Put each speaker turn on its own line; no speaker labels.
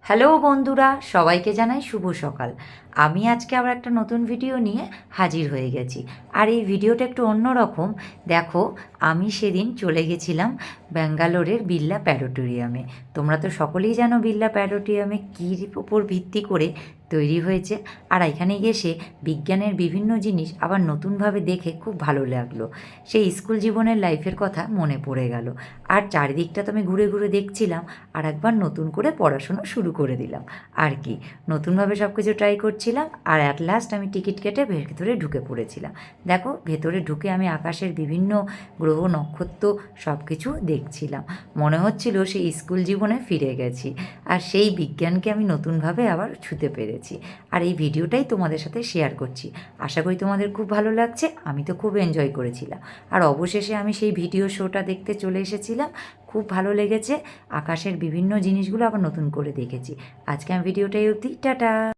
Hello বন্ধুরা, সবাইকে জানাই শুভ সকাল। আমি আজকে আবার একটা নতুন ভিডিও নিয়ে হাজির হয়ে গেছি। আর এই ভিডিওটা একটু অন্যরকম। দেখো, আমি সেদিন চলে গেছিলাম ব্যাঙ্গালোরের বিড়লা প্যারোটোরিয়ামে। তোমরা তো সকলেই জানো বিড়লা প্যারোটোরিয়ামে কীর উপর ভিত্তি করে তৈরি হয়েছে। আর এখানে এসে বিজ্ঞানের বিভিন্ন জিনিস আবার নতুনভাবে দেখে খুব ভালো লাগলো। সেই স্কুল জীবনের লাইফের কথা মনে পড়ে গেল। আর চারিদিকটা তো আমি ঘুরে ঘুরে দেখছিলাম, আর একবার নতুন করে পড়াশুনো শুরু করে দিলাম। আর কি, নতুনভাবে সব কিছু ট্রাই করছিলাম। আর অ্যাট লাস্ট আমি টিকিট কেটে ভেতরে ঢুকে পড়েছিলাম। দেখো, ভেতরে ঢুকে আমি আকাশের বিভিন্ন গ্রহ নক্ষত্র সব কিছু দেখছিলাম। মনে হচ্ছিল সেই স্কুল জীবনে ফিরে গেছি, আর সেই বিজ্ঞানকে আমি নতুনভাবে আবার ছুঁতে পেরেছি। আর এই ভিডিওটাই তোমাদের সাথে শেয়ার করছি। আশা করি তোমাদের খুব ভালো লাগছে। আমি তো খুব এনজয় করেছিলাম। আর অবশেষে আমি সেই ভিডিও শোটা দেখতে চলে এসেছিলাম। খুব ভালো লেগেছে। আকাশের বিভিন্ন জিনিসগুলো আবার নতুন করে দেখেছি। আজকে আমি ভিডিওটাই অবধি। টাটা।